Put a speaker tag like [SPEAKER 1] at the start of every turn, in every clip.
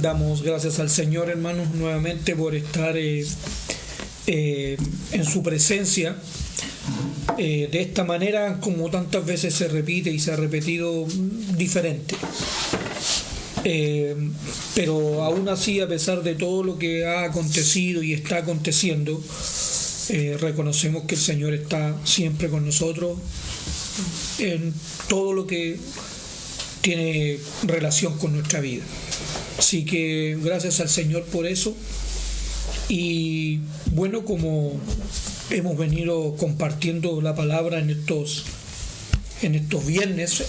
[SPEAKER 1] Damos gracias al Señor, hermanos, nuevamente por estar en su presencia de esta manera, como tantas veces se repite y se ha repetido diferente. Pero aún así, a pesar de todo lo que ha acontecido y está aconteciendo, reconocemos que el Señor está siempre con nosotros en todo lo que tiene relación con nuestra vida. Así que gracias al Señor por eso. Y bueno, como hemos venido compartiendo la palabra en estos viernes,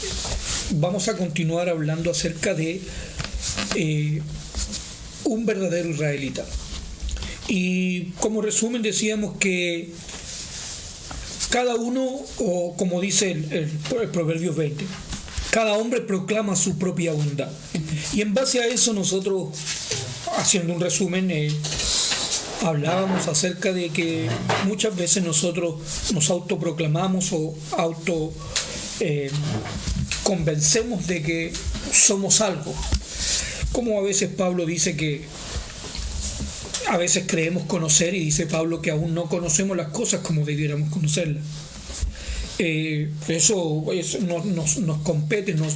[SPEAKER 1] vamos a continuar hablando acerca de un verdadero israelita. Y como resumen decíamos que cada uno, o como dice el Proverbios 20, cada hombre proclama su propia bondad. Y en base a eso nosotros, haciendo un resumen, hablábamos acerca de que muchas veces nosotros nos autoproclamamos o convencemos de que somos algo. Como a veces Pablo dice que a veces creemos conocer, y dice Pablo que aún no conocemos las cosas como debiéramos conocerlas. Eso nos compete, nos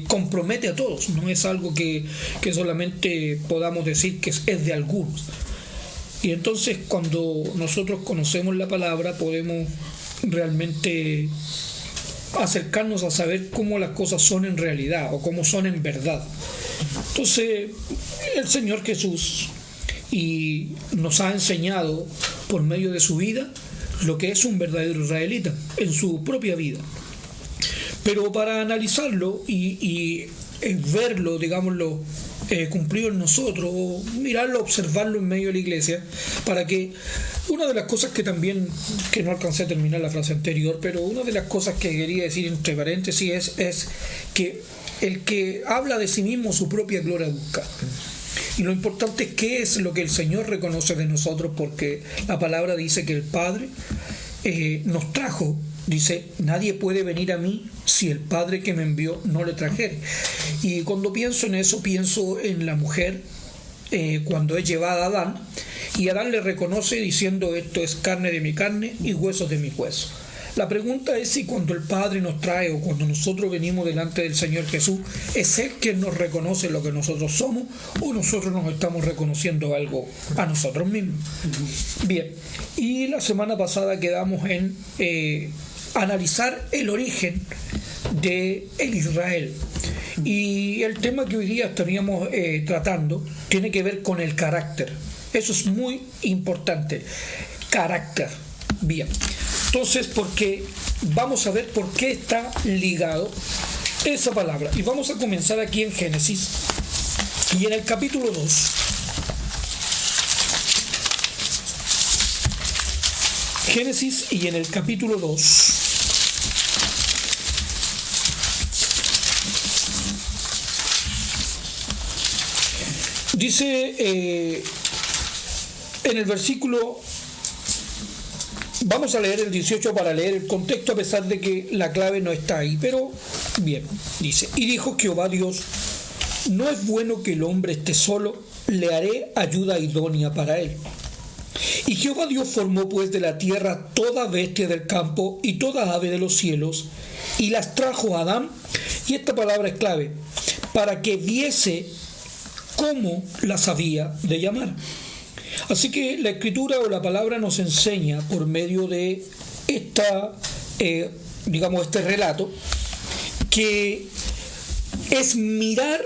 [SPEAKER 1] compromete a todos. No es algo que solamente podamos decir que es de algunos. Y entonces, cuando nosotros conocemos la palabra, podemos realmente acercarnos a saber cómo las cosas son en realidad o cómo son en verdad. Entonces, el Señor Jesús nos ha enseñado por medio de su vida lo que es un verdadero israelita en su propia vida. Pero para analizarlo y verlo, digámoslo, cumplido en nosotros, o mirarlo, observarlo en medio de la iglesia, para que una de las cosas que también, que no alcancé a terminar la frase anterior, pero una de las cosas que quería decir entre paréntesis es que el que habla de sí mismo su propia gloria busca. Y lo importante es qué es lo que el Señor reconoce de nosotros, porque la palabra dice que el Padre nos trajo. Dice, nadie puede venir a mí si el Padre que me envió no le trajere. Y cuando pienso en eso, pienso en la mujer cuando es llevada a Adán, y Adán le reconoce diciendo, esto es carne de mi carne y huesos de mi hueso. La pregunta es si cuando el Padre nos trae, o cuando nosotros venimos delante del Señor Jesús, es Él quien nos reconoce lo que nosotros somos, o nosotros nos estamos reconociendo algo a nosotros mismos. Bien, y la semana pasada quedamos en analizar el origen de el Israel, y el tema que hoy día estaríamos tratando tiene que ver con el carácter. Eso es muy importante, carácter. Bien, entonces, porque vamos a ver por qué está ligado esa palabra, y vamos a comenzar aquí en Génesis, y en el capítulo 2. Génesis, y en el capítulo 2, dice en el versículo, vamos a leer el 18 para leer el contexto, a pesar de que la clave no está ahí, pero bien, dice, y dijo Jehová Dios, no es bueno que el hombre esté solo, le haré ayuda idónea para él. Y Jehová Dios formó pues de la tierra toda bestia del campo y toda ave de los cielos, y las trajo a Adán, y esta palabra es clave, para que viese cómo las había de llamar. Así que la escritura o la palabra nos enseña por medio de este relato, que es mirar,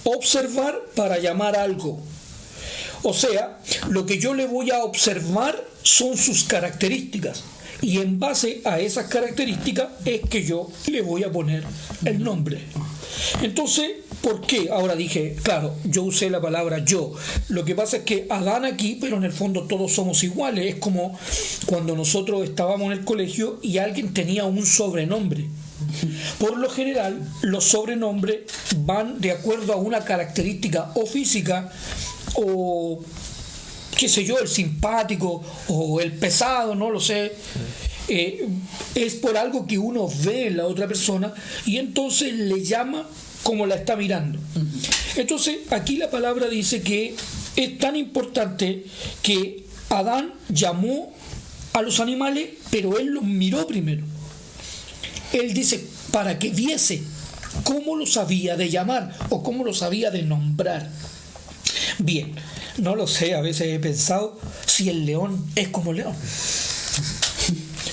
[SPEAKER 1] observar para llamar algo. O sea, lo que yo le voy a observar son sus características, y en base a esas características es que yo le voy a poner el nombre. Entonces, ¿por qué? Ahora dije, claro, yo usé la palabra yo. Lo que pasa es que Adán aquí, pero en el fondo todos somos iguales. Es como cuando nosotros estábamos en el colegio y alguien tenía un sobrenombre. Por lo general, los sobrenombres van de acuerdo a una característica o física, o qué sé yo, el simpático o el pesado, no lo sé. Es por algo que uno ve en la otra persona, y entonces le llama como la está mirando. Entonces, aquí la palabra dice que es tan importante que Adán llamó a los animales, pero él los miró primero. Él dice, para que viese cómo los había de llamar o cómo los había de nombrar. Bien, no lo sé, a veces he pensado si el león es como león,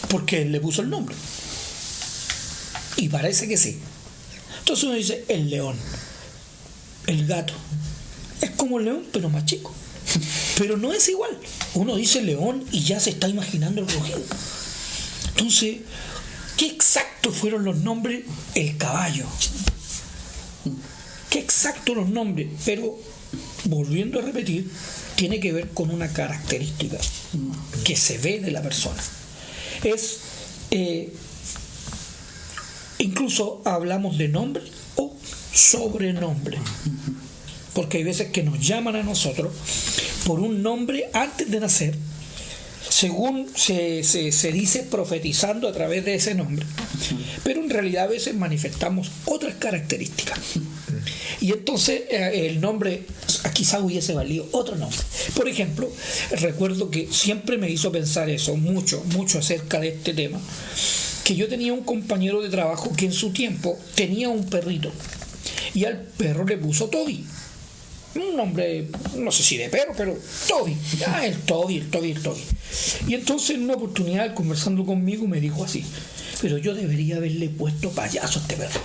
[SPEAKER 1] porque él le puso el nombre. Y parece que sí. Entonces uno dice, el león, el gato, es como el león, pero más chico. Pero no es igual. Uno dice león y ya se está imaginando el rugido. Entonces, ¿qué exactos fueron los nombres? El caballo. ¿Qué exactos los nombres? Pero, volviendo a repetir, tiene que ver con una característica que se ve de la persona. Incluso hablamos de nombre o sobrenombre. Porque hay veces que nos llaman a nosotros por un nombre antes de nacer, según se dice profetizando a través de ese nombre, pero en realidad a veces manifestamos otras características. Y entonces el nombre quizá hubiese valido otro nombre. Por ejemplo, recuerdo que siempre me hizo pensar eso, mucho acerca de este tema, que yo tenía un compañero de trabajo que en su tiempo tenía un perrito y al perro le puso Toby. Un nombre, no sé si de perro, pero Toby. El Toby. Y entonces en una oportunidad, conversando conmigo, me dijo así, pero yo debería haberle puesto payaso a este perro.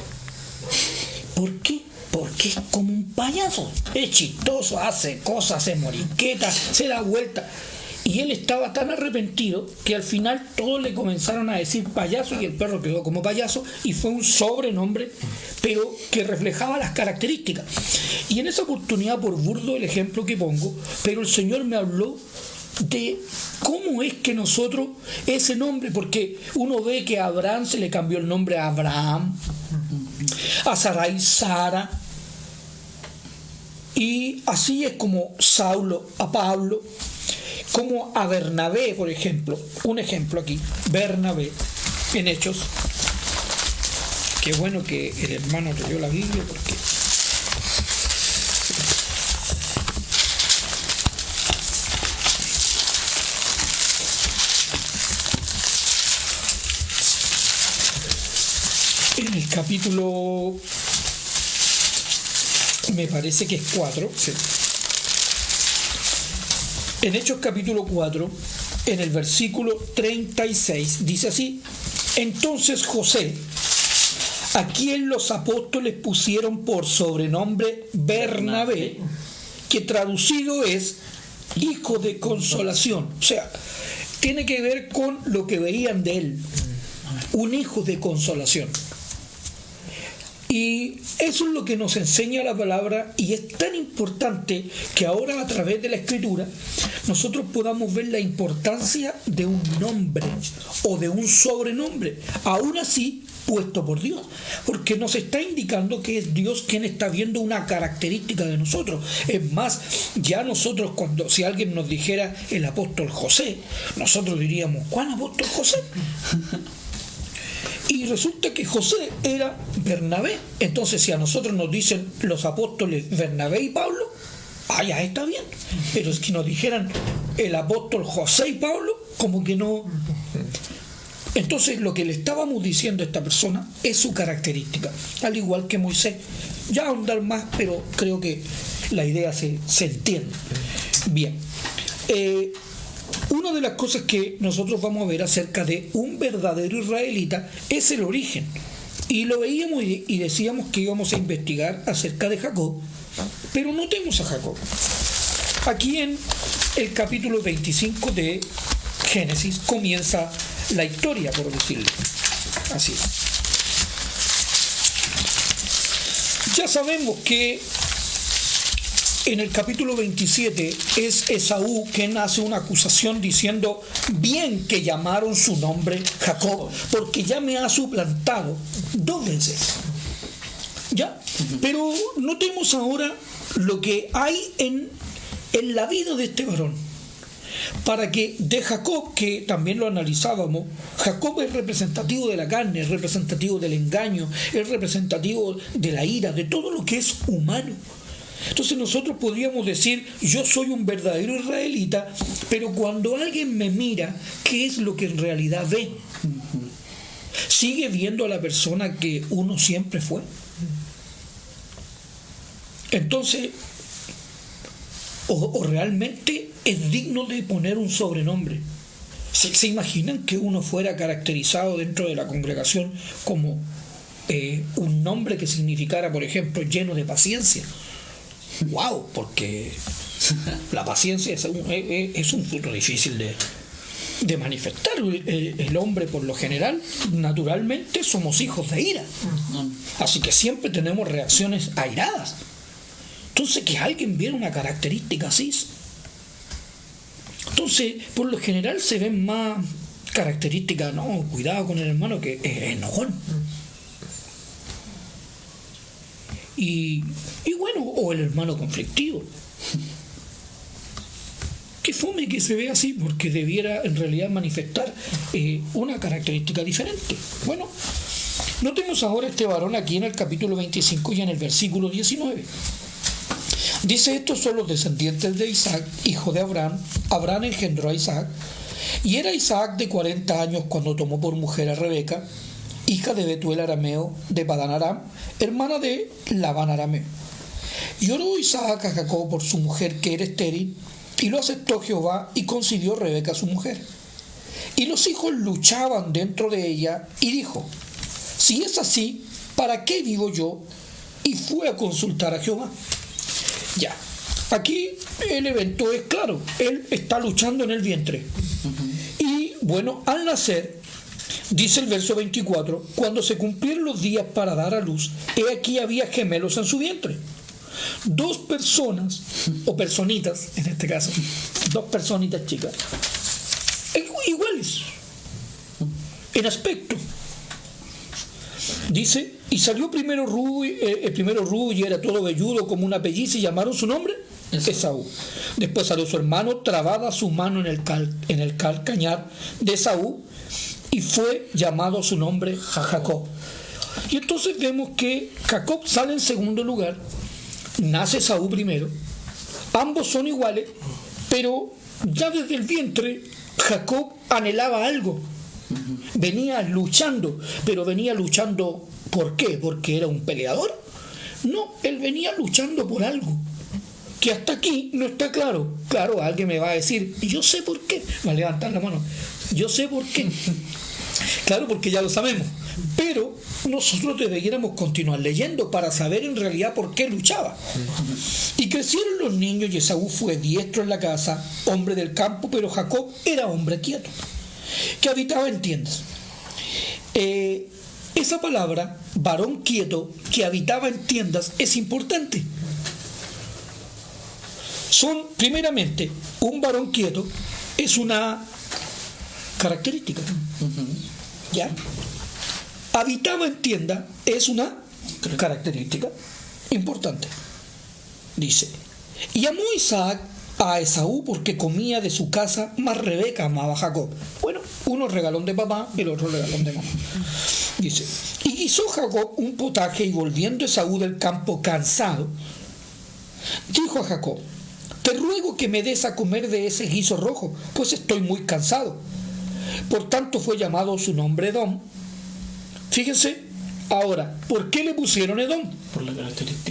[SPEAKER 1] ¿Por qué? Porque es como un payaso. Es chistoso, hace cosas, se moriqueta, se da vuelta. Y él estaba tan arrepentido que al final todos le comenzaron a decir payaso y el perro quedó como payaso y fue un sobrenombre, pero que reflejaba las características. Y en esa oportunidad, por burdo el ejemplo que pongo, pero el Señor me habló de cómo es que nosotros, ese nombre, porque uno ve que a Abraham se le cambió el nombre a Abraham, a Sarai Sara, y así es como Saulo a Pablo, como a Bernabé, por ejemplo. Un ejemplo aquí, Bernabé, en Hechos. Qué bueno que el hermano leyó la Biblia, porque en el capítulo, me parece que es 4, sí. En Hechos capítulo 4, en el versículo 36, dice así: entonces José, a quien los apóstoles pusieron por sobrenombre Bernabé, que traducido es hijo de consolación, o sea, tiene que ver con lo que veían de él, un hijo de consolación. Y eso es lo que nos enseña la palabra, y es tan importante que ahora a través de la Escritura nosotros podamos ver la importancia de un nombre o de un sobrenombre, aún así puesto por Dios, porque nos está indicando que es Dios quien está viendo una característica de nosotros. Es más, ya nosotros, si alguien nos dijera el apóstol José, nosotros diríamos, ¿cuál apóstol José? Y resulta que José era Bernabé. Entonces, si a nosotros nos dicen los apóstoles Bernabé y Pablo, ya está bien. Pero es que nos dijeran el apóstol José y Pablo, como que no. Entonces, lo que le estábamos diciendo a esta persona es su característica, al igual que Moisés. Ya ahondar más, pero creo que la idea se entiende. Bien. Una de las cosas que nosotros vamos a ver acerca de un verdadero israelita es el origen. Y lo veíamos y decíamos que íbamos a investigar acerca de Jacob, pero notemos a Jacob. Aquí en el capítulo 25 de Génesis comienza la historia, por decirlo así. Ya sabemos que en el capítulo 27 es Esaú quien hace una acusación diciendo: bien que llamaron su nombre Jacob, porque ya me ha suplantado 2 veces. ¿Ya? Pero notemos ahora lo que hay en la vida de este varón. para que de Jacob, que también lo analizábamos, Jacob es representativo de la carne, es representativo del engaño, es representativo de la ira, de todo lo que es humano. Entonces nosotros podríamos decir, yo soy un verdadero israelita, pero cuando alguien me mira, ¿qué es lo que en realidad ve? ¿Sigue viendo a la persona que uno siempre fue? Entonces, o realmente es digno de poner un sobrenombre. ¿Se imaginan que uno fuera caracterizado dentro de la congregación como un nombre que significara, por ejemplo, lleno de paciencia? ¡Wow! Porque la paciencia es un fruto difícil de manifestar. El hombre, por lo general, naturalmente somos hijos de ira. Así que siempre tenemos reacciones airadas. Entonces, que alguien viera una característica así. Entonces, por lo general se ven más características, no, cuidado con el hermano que es enojón. Y bueno, o el hermano conflictivo. Que fome que se vea así, porque debiera en realidad manifestar una característica diferente. Bueno, notemos ahora este varón aquí en el capítulo 25 y en el versículo 19. Dice: estos son los descendientes de Isaac, hijo de Abraham. Abraham engendró a Isaac, y era Isaac de 40 años cuando tomó por mujer a Rebeca, hija de Betuel arameo de Padán Aram, hermana de Labán arameo. Lloró Isaac a Jacob por su mujer que era estéril, y lo aceptó Jehová y concibió Rebeca su mujer. Y los hijos luchaban dentro de ella, y dijo: si es así, ¿para qué vivo yo? Y fue a consultar a Jehová. Ya, aquí el evento es claro, él está luchando en el vientre. Y bueno, al nacer, dice el verso 24, cuando se cumplieron los días para dar a luz, he aquí había gemelos en su vientre. Dos personas, o personitas en este caso, dos personitas chicas, iguales en aspecto. Dice: y salió el primero rubio y era todo velludo como una pelliza, y llamaron su nombre Esaú. Después salió su hermano, trabada su mano en el calcañar de Esaú, y fue llamado su nombre Jacob. Y entonces vemos que Jacob sale en segundo lugar, nace Esaú primero, ambos son iguales, pero ya desde el vientre Jacob anhelaba algo. Venía luchando, pero venía luchando ¿por qué? ¿Porque era un peleador? No, él venía luchando por algo que hasta aquí no está claro. Claro, alguien me va a decir, yo sé por qué, va a levantar la mano, yo sé por qué. Claro, porque ya lo sabemos, pero nosotros deberíamos continuar leyendo para saber en realidad por qué luchaba. Y crecieron los niños, y Esaú fue diestro en la casa, hombre del campo, pero Jacob era hombre quieto, que habitaba en tiendas. Esa palabra, varón quieto, que habitaba en tiendas, es importante. Primeramente, un varón quieto es una característica. ¿Ya? Habitaba en tienda es una característica importante. Dice: y amó Isaac a Esaú porque comía de su casa, mas Rebeca amaba a Jacob. Bueno, uno regalón de papá y el otro regalón de mamá. Dice: y guisó Jacob un potaje, y volviendo Esaú del campo cansado, dijo a Jacob: te ruego que me des a comer de ese guiso rojo, pues estoy muy cansado. Por tanto fue llamado su nombre Edom. Fíjense, ahora, ¿por qué le pusieron Edom?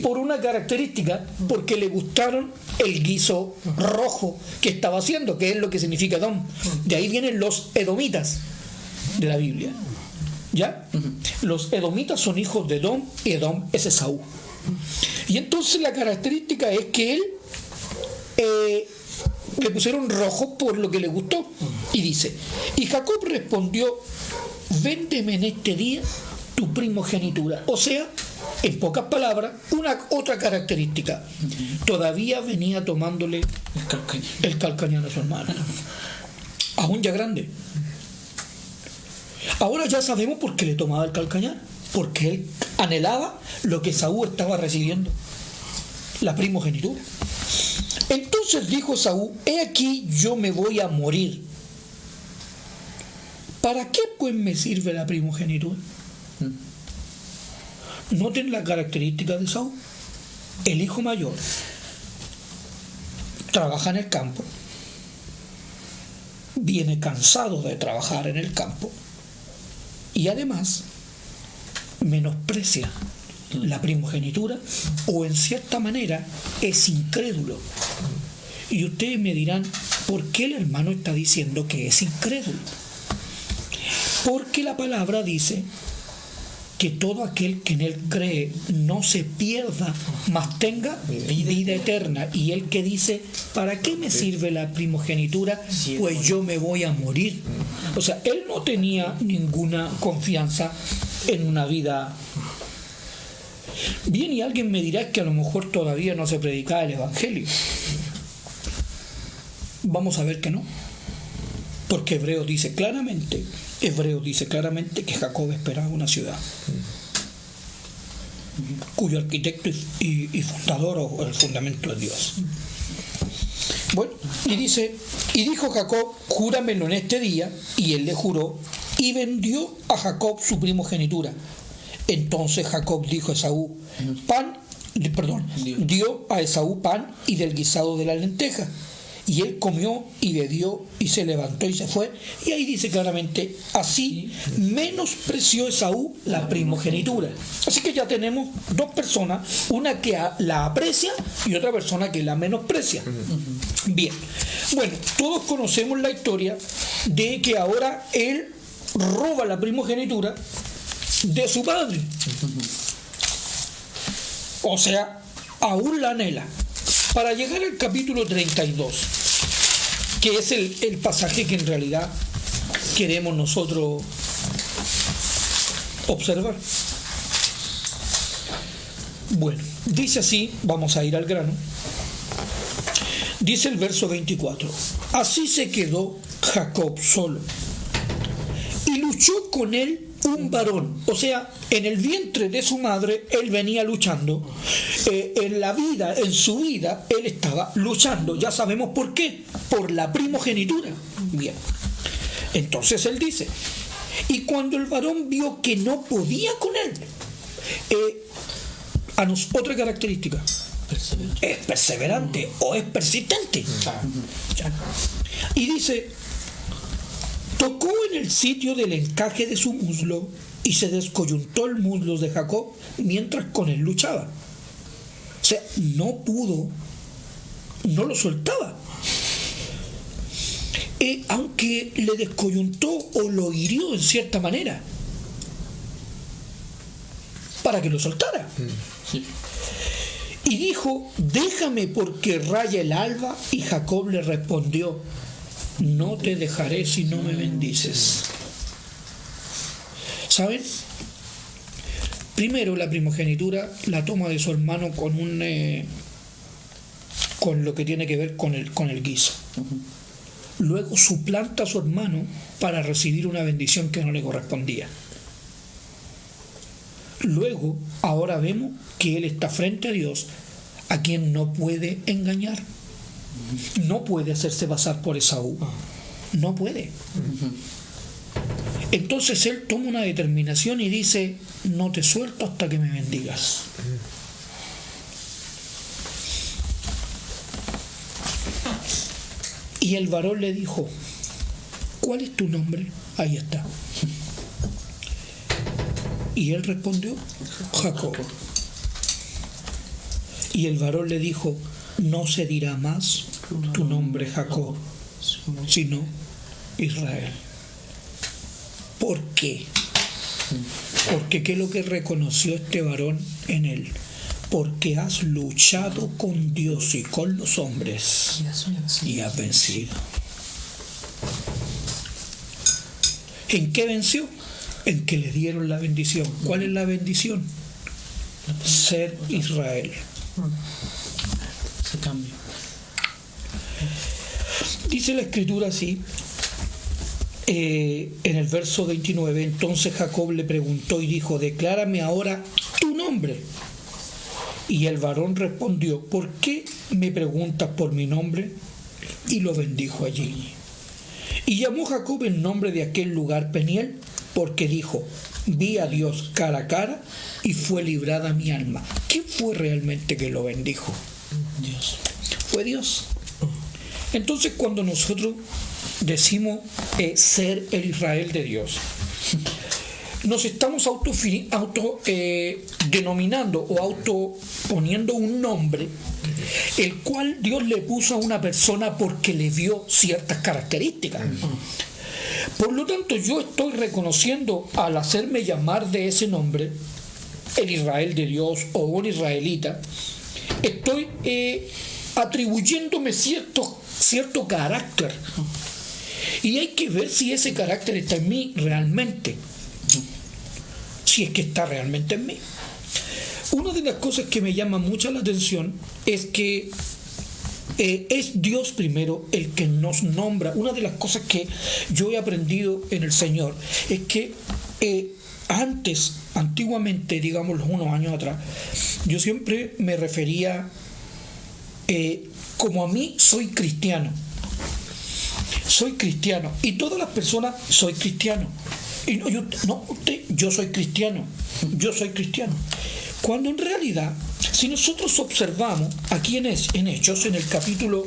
[SPEAKER 1] Por una característica, porque le gustaron el guiso rojo que estaba haciendo, que es lo que significa Edom. De ahí vienen los edomitas de la Biblia. ¿Ya? Los edomitas son hijos de Edom, y Edom es Esaú. Y entonces la característica es que él le pusieron rojo por lo que le gustó. Y dice: y Jacob respondió: véndeme en este día tu primogenitura. O sea, en pocas palabras, otra característica. Todavía venía tomándole el calcañar a su hermana, aún ya grande. Ahora ya sabemos por qué le tomaba el calcañar, porque él anhelaba lo que Esaú estaba recibiendo, la primogenitura. Entonces Entonces dijo Esaú: he aquí, yo me voy a morir. ¿Para qué pues me sirve la primogenitura? Noten las características de Esaú. El hijo mayor trabaja en el campo, viene cansado de trabajar en el campo y además menosprecia la primogenitura, o en cierta manera es incrédulo. Y ustedes me dirán, ¿por qué el hermano está diciendo que es incrédulo? Porque la palabra dice que todo aquel que en él cree no se pierda, mas tenga vida eterna. Y él que dice: ¿para qué me sirve la primogenitura? Pues yo me voy a morir. O sea, él no tenía ninguna confianza en una vida. Bien, y alguien me dirá que a lo mejor todavía no se predicaba el evangelio. Vamos a ver que no, porque Hebreos dice claramente que Jacob esperaba una ciudad cuyo arquitecto y fundador o el fundamento es Dios. Bueno, y dice: y dijo Jacob: júramelo en este día. Y él le juró, y vendió a Jacob su primogenitura. Entonces Jacob dijo a Esaú: dio a Esaú pan y del guisado de la lenteja. Y él comió y bebió y se levantó y se fue. Y ahí dice claramente: así menospreció Esaú la primogenitura. Así que ya tenemos dos personas, una que la aprecia y otra persona que la menosprecia. Bien, bueno, todos conocemos la historia de que ahora él roba la primogenitura de su padre. O sea, aún la anhela. Para llegar al capítulo 32, que es el pasaje que en realidad queremos nosotros observar. Bueno, dice así, vamos a ir al grano. Dice el verso 24: así se quedó Jacob solo, y luchó con él un varón. O sea, en el vientre de su madre él venía luchando. En su vida él estaba luchando. Ya sabemos por qué: por la primogenitura. Bien, entonces él dice: y cuando el varón vio que no podía con él, otra característica: es perseverante o es persistente. Y dice: tocó en el sitio del encaje de su muslo y se descoyuntó el muslo de Jacob mientras con él luchaba. O sea, no pudo, no lo soltaba. Aunque le descoyuntó o lo hirió en cierta manera para que lo soltara. Sí. Y dijo: déjame porque raya el alba. Y Jacob le respondió: no te dejaré si no me bendices. ¿Saben? Primero, la primogenitura la toma de su hermano con lo que tiene que ver con el guiso. Luego suplanta a su hermano para recibir una bendición que no le correspondía. Luego, ahora vemos que él está frente a Dios, a quien no puede engañar. No puede hacerse pasar por Esaú. No puede. Entonces él toma una determinación y dice: no te suelto hasta que me bendigas. Y el varón le dijo: ¿cuál es tu nombre? Ahí está. Y él respondió: Jacob. Y el varón le dijo: no se dirá más tu nombre Jacob, sino Israel. ¿Por qué? Porque ¿qué es lo que reconoció este varón en él? Porque has luchado con Dios y con los hombres y has vencido. ¿En qué venció? En que le dieron la bendición. ¿Cuál es la bendición? Ser Israel.
[SPEAKER 2] Se cambia.
[SPEAKER 1] Dice la escritura así, en el verso 29: entonces Jacob le preguntó y dijo: declárame ahora tu nombre. Y el varón respondió: ¿por qué me preguntas por mi nombre? Y lo bendijo allí. Y llamó Jacob el nombre de aquel lugar Peniel, porque dijo: vi a Dios cara a cara y fue librada mi alma. ¿Quién fue realmente que lo bendijo?
[SPEAKER 2] Dios.
[SPEAKER 1] Fue Dios. Entonces, cuando nosotros decimos ser el Israel de Dios, nos estamos denominando o autoponiendo un nombre, el cual Dios le puso a una persona porque le dio ciertas características. Por lo tanto, yo estoy reconociendo, al hacerme llamar de ese nombre, el Israel de Dios o un israelita, estoy atribuyéndome cierto carácter. Y hay que ver si ese carácter está en mí realmente. Si es que está realmente en mí. Una de las cosas que me llama mucho la atención es que es Dios primero el que nos nombra. Una de las cosas que yo he aprendido en el Señor es que antiguamente, digamos unos años atrás, yo siempre me refería como a mí soy cristiano. Soy cristiano. Y todas las personas soy cristiano. Y yo soy cristiano. Yo soy cristiano. Cuando en realidad, si nosotros observamos aquí en Hechos, en el capítulo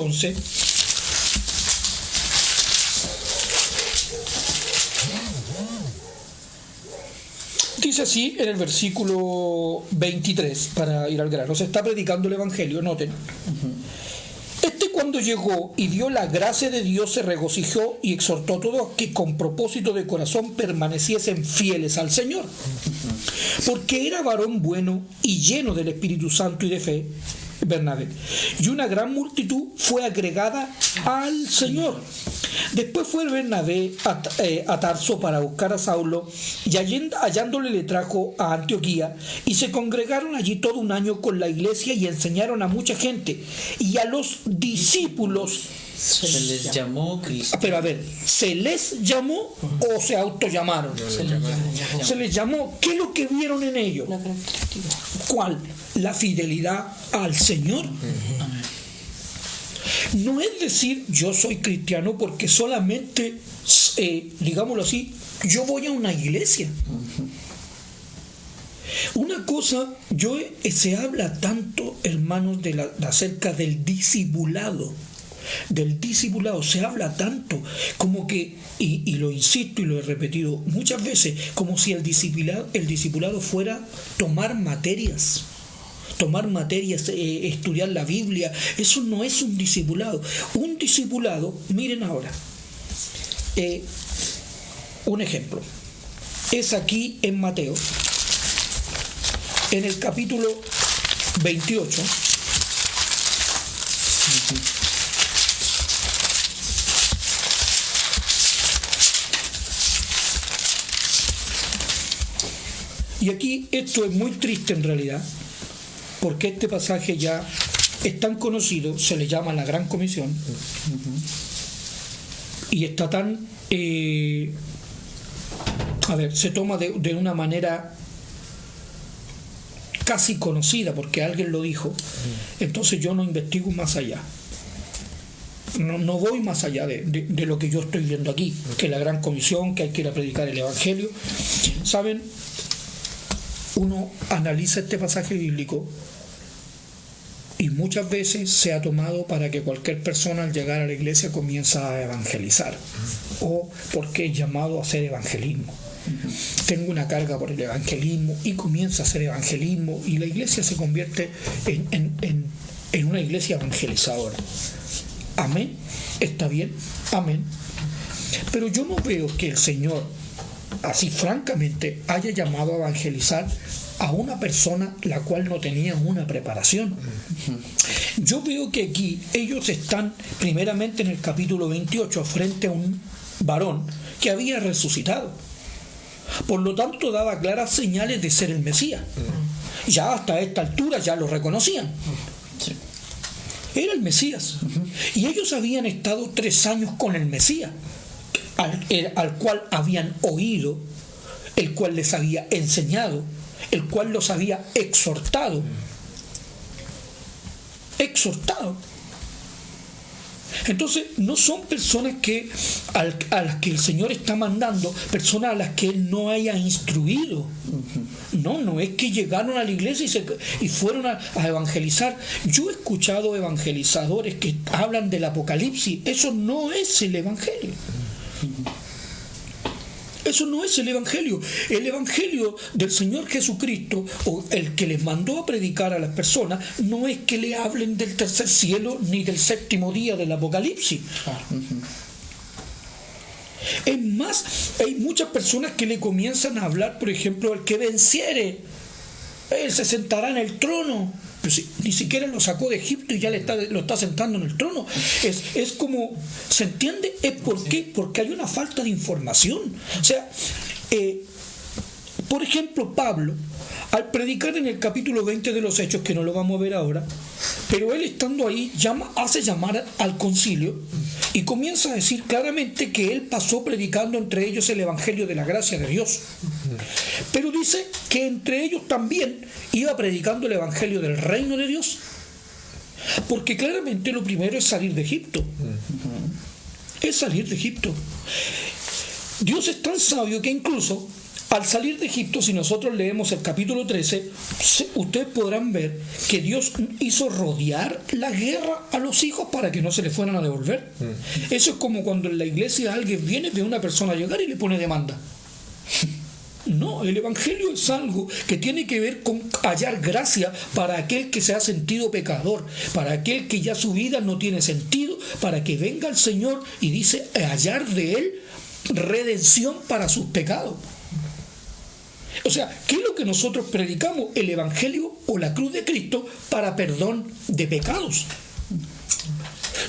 [SPEAKER 1] 11, dice así en el versículo 23, para ir al grano. Se está predicando el Evangelio, noten. Cuando llegó y vio la gracia de Dios, se regocijó y exhortó a todos que con propósito de corazón permaneciesen fieles al Señor, porque era varón bueno y lleno del Espíritu Santo y de fe, Bernabé, y una gran multitud fue agregada al Señor. Después fue Bernabé a Tarso para buscar a Saulo, y hallándole le trajo a Antioquía, y se congregaron allí todo un año con la iglesia y enseñaron a mucha gente, y a los discípulos
[SPEAKER 2] se les llamó Cristo.
[SPEAKER 1] Pero a ver, ¿se les llamó o se autollamaron? Se les llamó. ¿Qué es lo que vieron en ellos?
[SPEAKER 3] La característica.
[SPEAKER 1] ¿Cuál? La fidelidad al Señor. No es decir, yo soy cristiano porque solamente, digámoslo así, yo voy a una iglesia. Una cosa, se habla tanto, hermanos, acerca del discipulado. Del discipulado se habla tanto como que, y lo insisto y lo he repetido muchas veces, como si el discipulado fuera tomar materias, estudiar la Biblia. Eso no es un discipulado. Un discipulado, miren ahora, un ejemplo, es aquí en Mateo, en el capítulo 28. Y aquí esto es muy triste en realidad, porque este pasaje ya es tan conocido, se le llama la Gran Comisión, y está tan, se toma de una manera casi conocida, porque alguien lo dijo. Entonces yo no investigo más allá. No voy más allá de lo que yo estoy viendo aquí, que la Gran Comisión, que hay que ir a predicar el Evangelio. ¿Saben? Uno analiza este pasaje bíblico y muchas veces se ha tomado para que cualquier persona al llegar a la iglesia comienza a evangelizar, o porque es llamado a hacer evangelismo. Tengo una carga por el evangelismo y comienza a hacer evangelismo, y la iglesia se convierte en una iglesia evangelizadora. Amén, está bien, amén. Pero yo no veo que el Señor, así francamente, haya llamado a evangelizar a una persona la cual no tenía una preparación. Yo veo que aquí ellos están primeramente en el capítulo 28 frente a un varón que había resucitado. Por lo tanto daba claras señales de ser el Mesías. Ya hasta esta altura ya lo reconocían. Era el Mesías. Y ellos habían estado 3 años con el Mesías, al cual habían oído, el cual les había enseñado, el cual los había exhortado. Entonces no son personas a las que el Señor está mandando, personas a las que Él no haya instruido. No es que llegaron a la iglesia y fueron a evangelizar. Yo he escuchado evangelizadores que hablan del Apocalipsis. Eso no es el Evangelio. Eso no es el Evangelio. El Evangelio del Señor Jesucristo, o el que les mandó a predicar a las personas, no es que le hablen del tercer cielo ni del séptimo día del Apocalipsis. Es más, hay muchas personas que le comienzan a hablar, por ejemplo, el que venciere, él se sentará en el trono. Pero si, ni siquiera lo sacó de Egipto y ya lo está sentando en el trono. Es como, ¿se entiende? ¿Por qué? Porque hay una falta de información. O sea, por ejemplo, Pablo, al predicar en el capítulo 20 de los Hechos, que no lo vamos a ver ahora, pero él estando ahí hace llamar al concilio y comienza a decir claramente que él pasó predicando entre ellos el Evangelio de la gracia de Dios. Pero dice que entre ellos también iba predicando el Evangelio del reino de Dios. Porque claramente lo primero es salir de Egipto. Es salir de Egipto. Dios es tan sabio que incluso al salir de Egipto, si nosotros leemos el capítulo 13, ustedes podrán ver que Dios hizo rodear la guerra a los hijos para que no se les fueran a devolver. Eso es como cuando en la iglesia alguien viene, ve a una persona llegar y le pone demanda. No, el Evangelio es algo que tiene que ver con hallar gracia para aquel que se ha sentido pecador, para aquel que ya su vida no tiene sentido, para que venga el Señor y dice hallar de él redención para sus pecados. O sea, ¿qué es lo que nosotros predicamos? El Evangelio o la cruz de Cristo para perdón de pecados.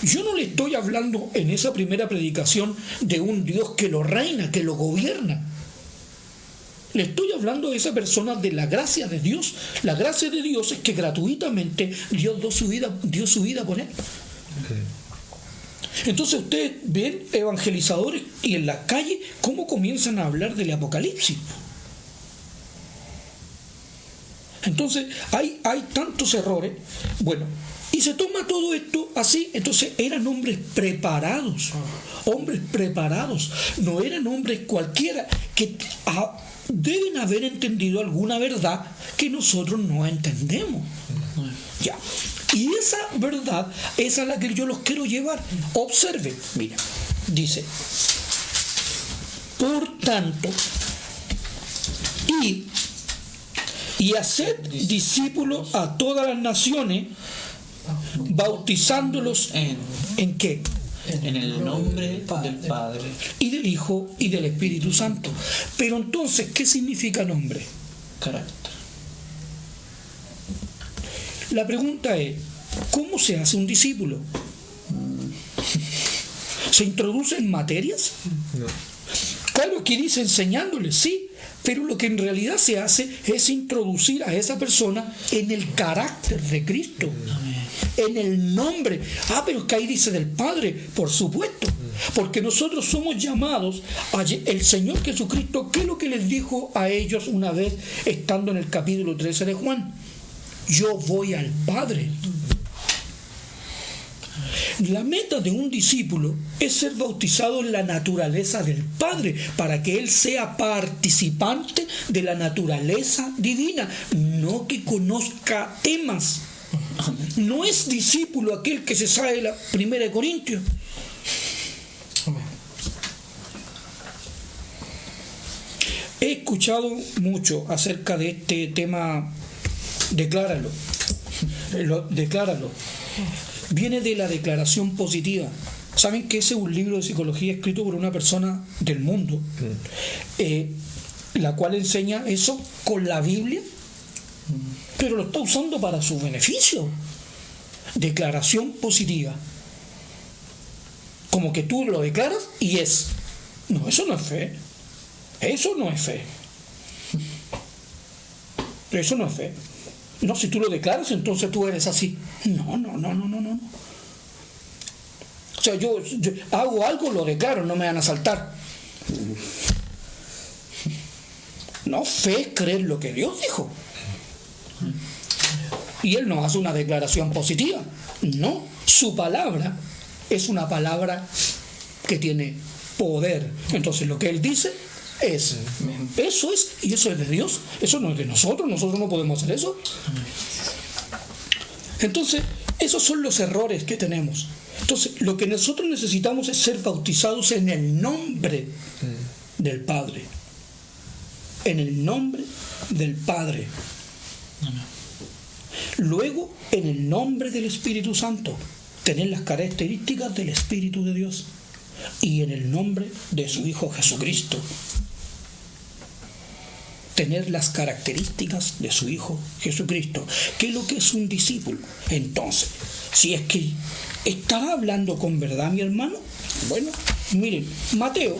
[SPEAKER 1] Yo no le estoy hablando en esa primera predicación de un Dios que lo reina, que lo gobierna. Le estoy hablando a esa persona de la gracia de Dios. La gracia de Dios es que gratuitamente Dios dio su vida por él. Entonces ustedes ven evangelizadores y en la calle cómo comienzan a hablar del Apocalipsis. Entonces hay tantos errores. Bueno, y se toma todo esto así. Entonces eran hombres preparados. No eran hombres cualquiera que deben haber entendido alguna verdad que nosotros no entendemos. Ya. Y esa verdad es a la que yo los quiero llevar. Observen, mira, dice: por tanto, y haced discípulos a todas las naciones, bautizándolos ¿en qué?
[SPEAKER 2] En el nombre del Padre
[SPEAKER 1] y del Hijo y del Espíritu Santo. Pero entonces, ¿qué significa nombre?
[SPEAKER 2] Carácter.
[SPEAKER 1] La pregunta es, ¿cómo se hace un discípulo? ¿Se introduce en materias?
[SPEAKER 3] No.
[SPEAKER 1] Claro, aquí dice enseñándoles, sí, pero lo que en realidad se hace es introducir a esa persona en el carácter de Cristo. En el nombre. Pero es que ahí dice del Padre, por supuesto, porque nosotros somos llamados el Señor Jesucristo. ¿Qué es lo que les dijo a ellos una vez estando en el capítulo 13 de Juan? Yo voy al Padre. La meta de un discípulo es ser bautizado en la naturaleza del Padre, para que él sea participante de la naturaleza divina, no que conozca temas. No es discípulo aquel que se sabe la 1 de Corintios. He escuchado mucho acerca de este tema. Decláralo. Viene de la declaración positiva. ¿Saben que ese es un libro de psicología escrito por una persona del mundo, la cual enseña eso con la Biblia, pero lo está usando para su beneficio? Declaración positiva. Como que tú lo declaras y es. No, eso no es fe. Eso no es fe. No, si tú lo declaras, entonces tú eres así. No. O sea, yo hago algo, lo declaro, no me van a asaltar. No, fe es creer lo que Dios dijo. Y Él no hace una declaración positiva. No, su palabra es una palabra que tiene poder. Entonces lo que Él dice es, eso es, y eso es de Dios. Eso no es de nosotros no podemos hacer eso. Entonces, esos son los errores que tenemos. Entonces, lo que nosotros necesitamos es ser bautizados en el nombre del Padre. En el nombre del Padre. Luego, en el nombre del Espíritu Santo, tener las características del Espíritu de Dios. Y en el nombre de su Hijo Jesucristo, tener las características de su Hijo Jesucristo. ¿Qué es lo que es un discípulo? Entonces, si es que ¿estará hablando con verdad mi hermano? Bueno, miren, Mateo,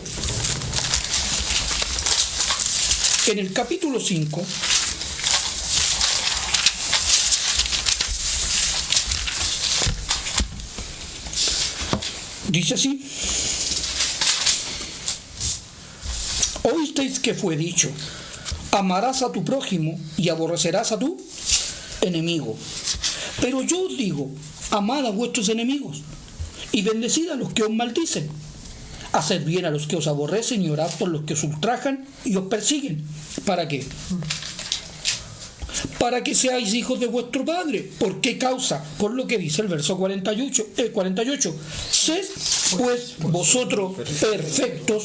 [SPEAKER 1] en el capítulo 5, dice así: oísteis que fue dicho, amarás a tu prójimo y aborrecerás a tu enemigo. Pero yo os digo, amad a vuestros enemigos y bendecid a los que os maldicen. Haced bien a los que os aborrecen y orad por los que os ultrajan y os persiguen. ¿Para qué? Para que seáis hijos de vuestro Padre. ¿Por qué causa? Por lo que dice el verso 48. Sed pues vosotros perfectos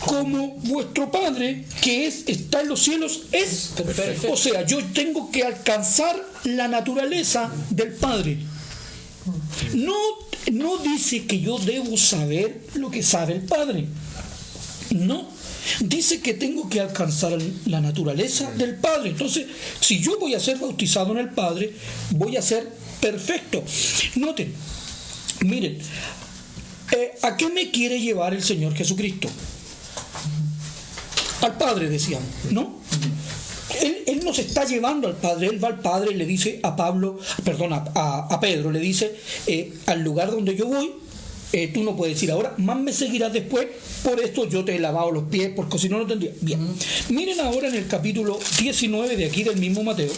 [SPEAKER 1] como vuestro Padre que está en los cielos es perfecto. O sea, yo tengo que alcanzar la naturaleza del Padre. No dice que yo debo saber lo que sabe el Padre. No. Dice que tengo que alcanzar la naturaleza del Padre. Entonces, si yo voy a ser bautizado en el Padre, voy a ser perfecto. Noten, miren, ¿a qué me quiere llevar el Señor Jesucristo? Al Padre, decíamos, ¿no? Él nos está llevando al Padre. Él va al Padre y le dice a Pedro, le dice, al lugar donde yo voy, tú no puedes ir ahora, más me seguirás después, por esto yo te he lavado los pies, porque si no, no tendría. Bien, miren ahora en el capítulo 19 de aquí del mismo Mateo.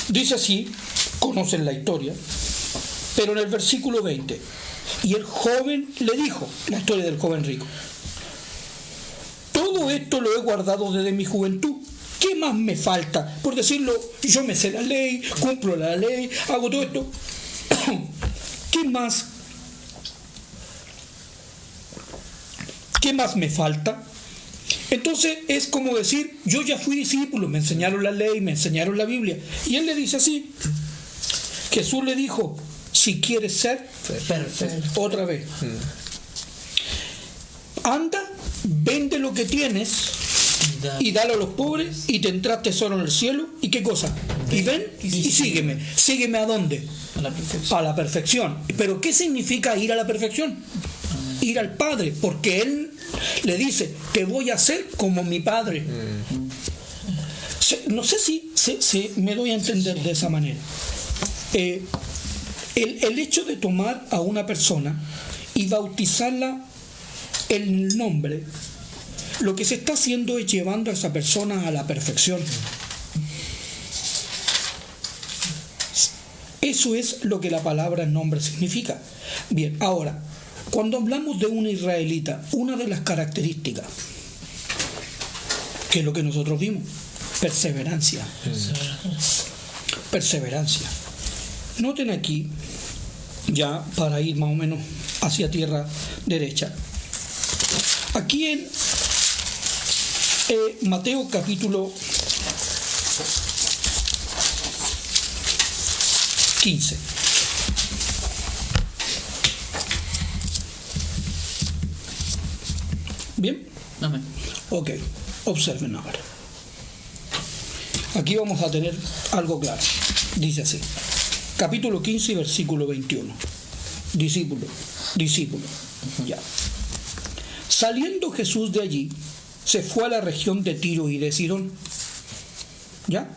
[SPEAKER 1] Dice así, conocen la historia, pero en el versículo 20, y el joven le dijo, la historia del joven rico, todo esto lo he guardado desde mi juventud, ¿qué más me falta? Por decirlo, yo me sé la ley, cumplo la ley, hago todo esto, ¿qué más me falta? Entonces es como decir, yo ya fui discípulo, me enseñaron la ley, me enseñaron la Biblia. Y él le dice así, Jesús le dijo, si quieres ser perfecto, otra vez, anda, vende lo que tienes y dalo a los pobres y tendrás tesoro en el cielo. ¿Y qué cosa? Y ven y sígueme. ¿Sígueme a dónde? A la perfección. ¿Pero qué significa ir a la perfección? Ir al Padre, porque Él le dice, te voy a hacer como mi Padre. No sé si me doy a entender de esa manera. El hecho de tomar a una persona y bautizarla en el nombre, lo que se está haciendo es llevando a esa persona a la perfección. Eso es lo que la palabra nombre significa. Bien, ahora, cuando hablamos de un israelita, una de las características, que es lo que nosotros vimos, perseverancia. Noten aquí, ya para ir más o menos hacia tierra derecha, aquí en Mateo capítulo 15. ¿Bien?
[SPEAKER 2] Amén.
[SPEAKER 1] Ok, observen ahora. aquí vamos a tener algo claro. Dice así, capítulo 15, versículo 21. Discípulo. Ya. Saliendo Jesús de allí, se fue a la región de Tiro y de Sidón. ¿Ya?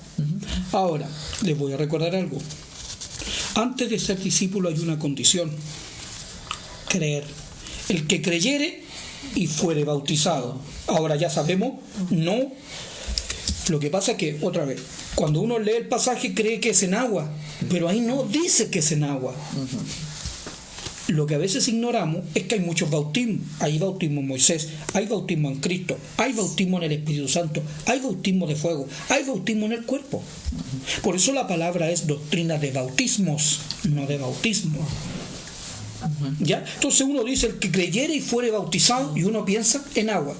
[SPEAKER 1] Ahora, les voy a recordar algo. Antes de ser discípulo hay una condición: creer. El que creyere y fuere bautizado. Ahora ya sabemos, no. Lo que pasa es que, otra vez, cuando uno lee el pasaje cree que es en agua, pero ahí no dice que es en agua. Lo que a veces ignoramos es que hay muchos bautismos. Hay bautismo en Moisés, hay bautismo en Cristo, hay bautismo en el Espíritu Santo, hay bautismo de fuego, hay bautismo en el cuerpo. Por eso la palabra es doctrina de bautismos, no de bautismo. ¿Ya? Entonces uno dice el que creyere y fuere bautizado, y uno piensa en agua.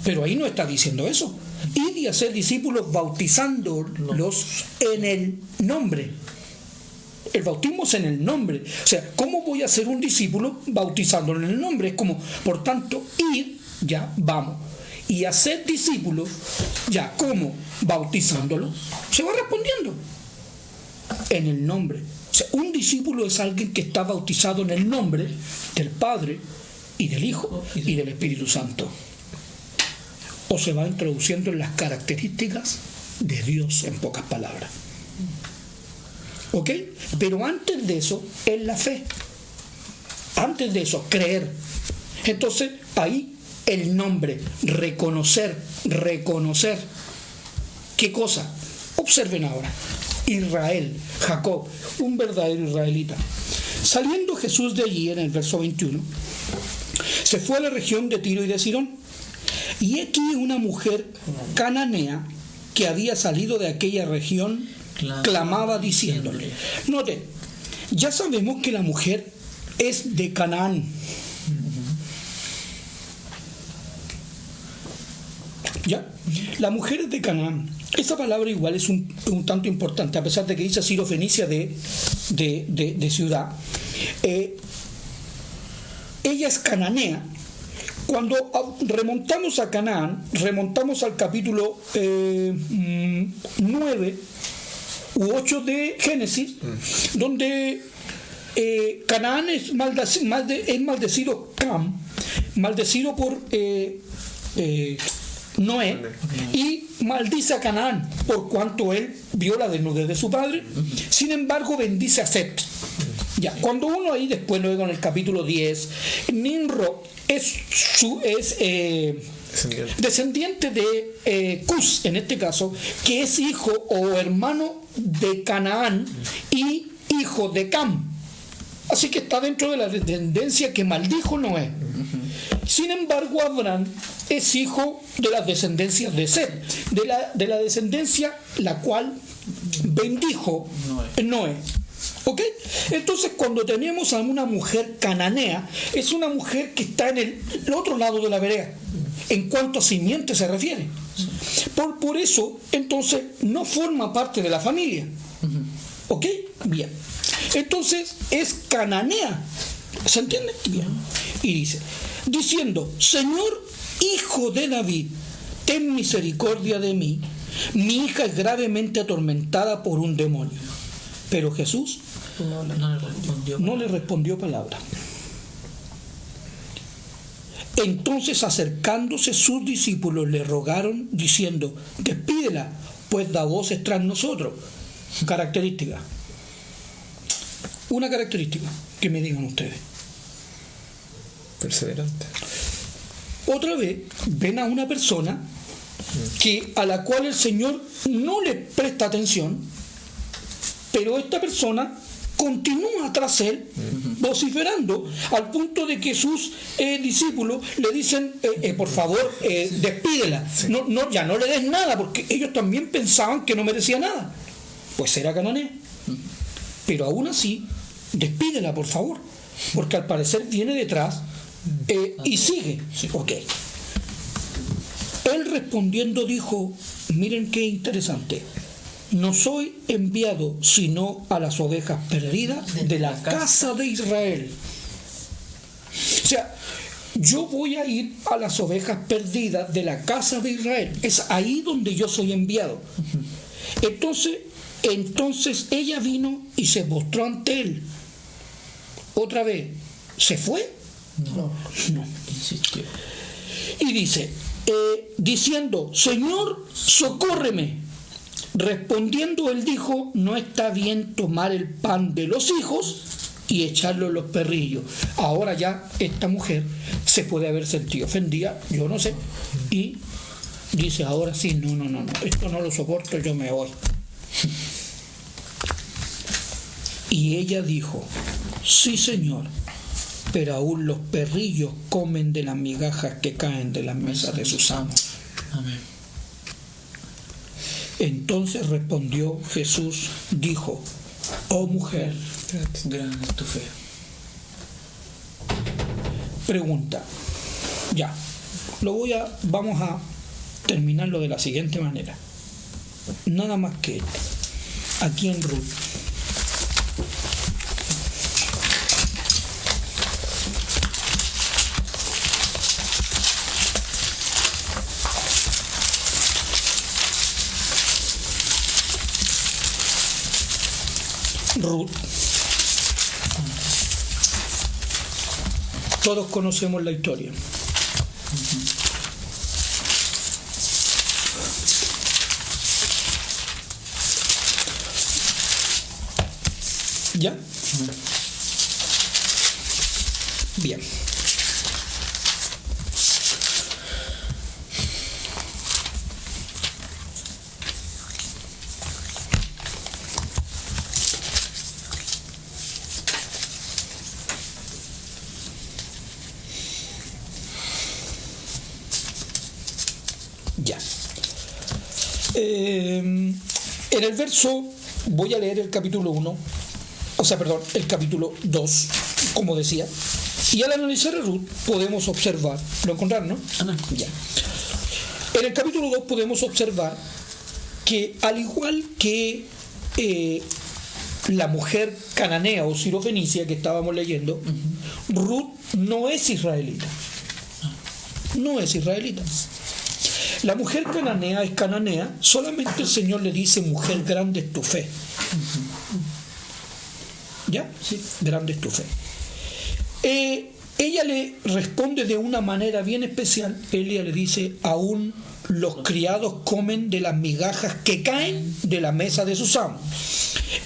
[SPEAKER 1] Pero ahí no está diciendo eso. Id y hacer discípulos bautizándolos en el nombre. El bautismo es en el nombre. O sea, ¿cómo voy a ser un discípulo bautizándolo en el nombre? Es como, por tanto, ir, ya, vamos. Y hacer discípulos, ya, ¿cómo? Bautizándolo. Se va respondiendo. En el nombre. O sea, un discípulo es alguien que está bautizado en el nombre del Padre y del Hijo y del Espíritu Santo. O se va introduciendo en las características de Dios, en pocas palabras. ¿Ok? Pero antes de eso es la fe. Antes de eso, creer. Entonces, ahí el nombre, reconocer. ¿Qué cosa? Observen ahora. Israel, Jacob, un verdadero israelita. Saliendo Jesús de allí, en el verso 21, se fue a la región de Tiro y de Sidón. Y aquí una mujer cananea que había salido de aquella región clamaba diciéndole. Noten, ya sabemos que la mujer es de Canaán. ¿Ya? La mujer es de Canaán. Esa palabra igual es un tanto importante, a pesar de que dice Sirofenicia de ciudad. Ella es cananea. Cuando remontamos a Canaán, remontamos al capítulo 9 u 8 de Génesis, donde Canaán es maldecido Cam, maldecido por Noé, y maldice a Canaán por cuanto él vio la desnudez de su padre. Sin embargo, bendice a Set. Ya, cuando uno ahí después, luego en el capítulo 10, Nimrod es descendiente de Cus, en este caso, que es hijo o hermano de Canaán y hijo de Cam. Así que está dentro de la descendencia que maldijo Noé. Sin embargo, Abraham es hijo de las descendencias de Set, de la descendencia la cual bendijo Noé. ¿Ok? Entonces, cuando tenemos a una mujer cananea, es una mujer que está en el otro lado de la vereda, en cuanto a simiente se refiere. Por eso, entonces, no forma parte de la familia. ¿Ok? Bien. Entonces, es cananea. ¿Se entiende? Bien. Y dice, diciendo, Señor, hijo de David, ten misericordia de mí. Mi hija es gravemente atormentada por un demonio. Pero Jesús no le respondió palabra. Entonces, acercándose sus discípulos, le rogaron diciendo, despídela, pues da voces tras nosotros. Característica. Una característica que me digan ustedes.
[SPEAKER 3] Perseverante.
[SPEAKER 1] Otra vez ven a una persona a la cual el Señor no le presta atención, pero esta persona continúa tras él, vociferando, al punto de que sus discípulos le dicen, por favor, despídela. Sí. No, ya no le des nada, porque ellos también pensaban que no merecía nada. Pues era cananea. Pero aún así, despídela, por favor, porque al parecer viene detrás y sigue. Ok. Él respondiendo dijo, miren qué interesante, no soy enviado sino a las ovejas perdidas de la casa de Israel. O sea, yo voy a ir a las ovejas perdidas de la casa de Israel. Es ahí donde yo soy enviado. Entonces ella vino y se postró ante él. Otra vez, ¿se fue? No.
[SPEAKER 2] Insistió.
[SPEAKER 1] Y dice, diciendo, Señor, socórreme. Respondiendo él dijo, no está bien tomar el pan de los hijos y echarlo en los perrillos. Ahora ya esta mujer se puede haber sentido ofendida, yo no sé, y dice, ahora sí, no, esto no lo soporto, yo me voy. Y ella dijo, sí, Señor, pero aún los perrillos comen de las migajas que caen de las mesas de sus amos.
[SPEAKER 2] Amén.
[SPEAKER 1] Entonces respondió Jesús, dijo, oh mujer,
[SPEAKER 2] Grande es tu fe.
[SPEAKER 1] pregunta, ya, vamos a terminarlo de la siguiente manera, nada más que aquí en Ruth. Ruth. Todos conocemos la historia. ¿Ya? Bien. Ya. En el verso, voy a leer el capítulo 1, el capítulo 2, como decía, y al analizar a Ruth podemos observar, ¿lo encontraron, no? Ya. En el capítulo 2 podemos observar que al igual que la mujer cananea o sirofenicia que estábamos leyendo, Ruth no es israelita. No es israelita. La mujer cananea es cananea, solamente el Señor le dice, mujer, grande es tu fe. ¿Ya? Sí, grande es tu fe. Ella le responde de una manera bien especial. Ella le dice, aún los criados comen de las migajas que caen de la mesa de sus amos.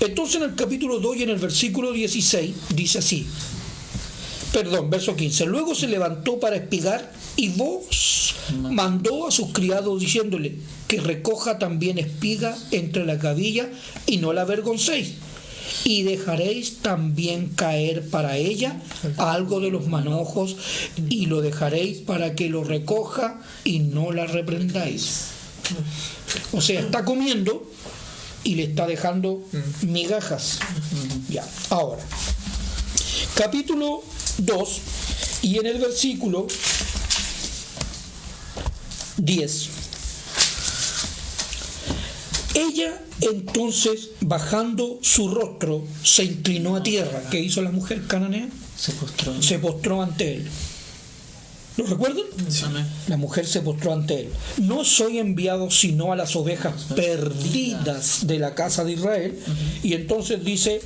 [SPEAKER 1] Entonces en el capítulo 2 y en el versículo 16 dice así, verso 15, luego se levantó para espigar y vos mandó a sus criados diciéndole que recoja también espiga entre la gavilla y no la avergoncéis, y dejaréis también caer para ella algo de los manojos y lo dejaréis para que lo recoja y no la reprendáis. O sea, está comiendo y le está dejando migajas. Ya, ahora, capítulo 2 y en el versículo 10. Ella entonces, bajando su rostro, se inclinó a tierra. ¿Qué hizo la mujer cananea? Se postró ante él. ¿Lo recuerdan?
[SPEAKER 2] Sí.
[SPEAKER 1] La mujer se postró ante él. No soy enviado sino a las ovejas perdidas de la casa de Israel. Y entonces dice,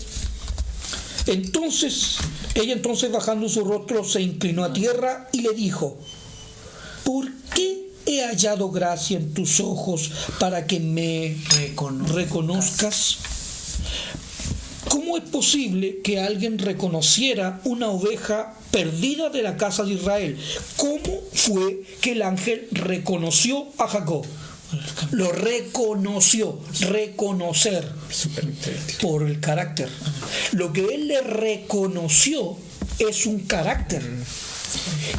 [SPEAKER 1] ella bajando su rostro se inclinó a tierra y le dijo, ¿por qué he hallado gracia en tus ojos para que me reconozcas? ¿Cómo es posible que alguien reconociera una oveja perdida de la casa de Israel? ¿Cómo fue que el ángel reconoció a Jacob? Lo reconoció, reconocer por el carácter. Lo que él le reconoció es un carácter.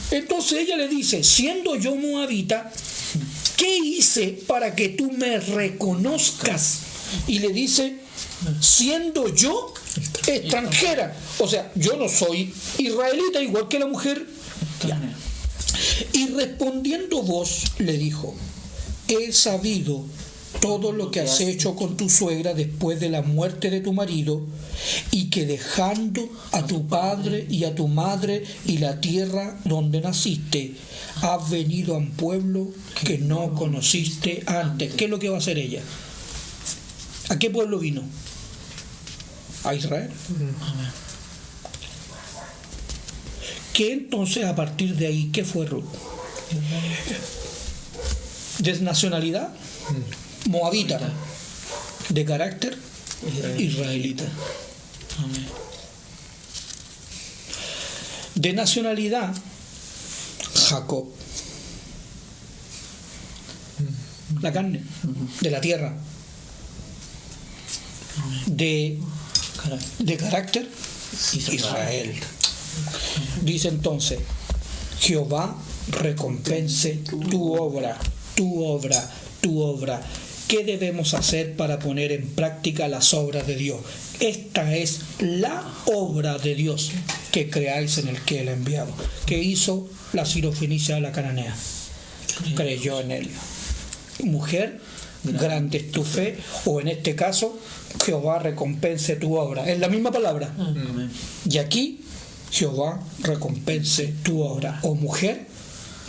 [SPEAKER 1] Entonces ella le dice, siendo yo moabita, ¿qué hice para que tú me reconozcas? Y le dice, siendo yo extranjera, o sea, yo no soy israelita igual que la mujer. Ya. Y respondiendo vos, le dijo, he sabido todo lo que has hecho con tu suegra después de la muerte de tu marido, y que dejando a tu padre y a tu madre y la tierra donde naciste, has venido a un pueblo que no conociste antes. ¿Qué es lo que va a hacer ella? ¿A qué pueblo vino? A Israel.
[SPEAKER 2] Amén.
[SPEAKER 1] ¿Qué entonces a partir de ahí, qué fue Ruth? De nacionalidad moabita, de carácter israelita.
[SPEAKER 2] Amén.
[SPEAKER 1] De nacionalidad Jacob, la carne, de la tierra. De carácter Israel. Dice entonces: Jehová recompense tu obra, tu obra, tu obra. ¿Qué debemos hacer para poner en práctica las obras de Dios? Esta es la obra de Dios, que creáis en el que Él ha enviado. ¿Qué hizo la sirofenicia de la cananea? Creyó en Él. Mujer, grande es tu fe, o en este caso, Jehová recompense tu obra. Es la misma palabra.
[SPEAKER 2] Amén.
[SPEAKER 1] Y aquí, Jehová recompense tu obra. O mujer,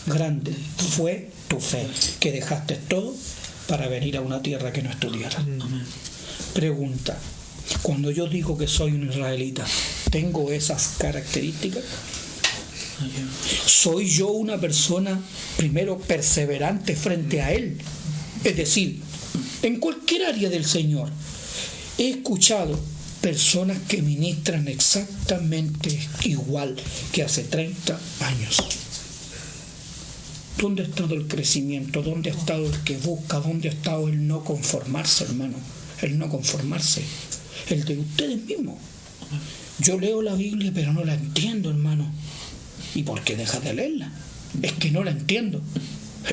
[SPEAKER 1] grande fue tu fe, que dejaste todo para venir a una tierra que no es tu tierra.
[SPEAKER 2] Amén.
[SPEAKER 1] Pregunta: cuando yo digo que soy un israelita, ¿tengo esas características?
[SPEAKER 2] Amén.
[SPEAKER 1] ¿Soy yo una persona, primero, perseverante frente a Él? Es decir, en cualquier área del Señor. He escuchado personas que ministran exactamente igual que hace 30 años. ¿Dónde ha estado el crecimiento? ¿Dónde ha estado el que busca? ¿Dónde ha estado el no conformarse, hermano? El no conformarse. El de ustedes mismos. Yo leo la Biblia, pero no la entiendo, hermano. ¿Y por qué dejas de leerla? Es que no la entiendo.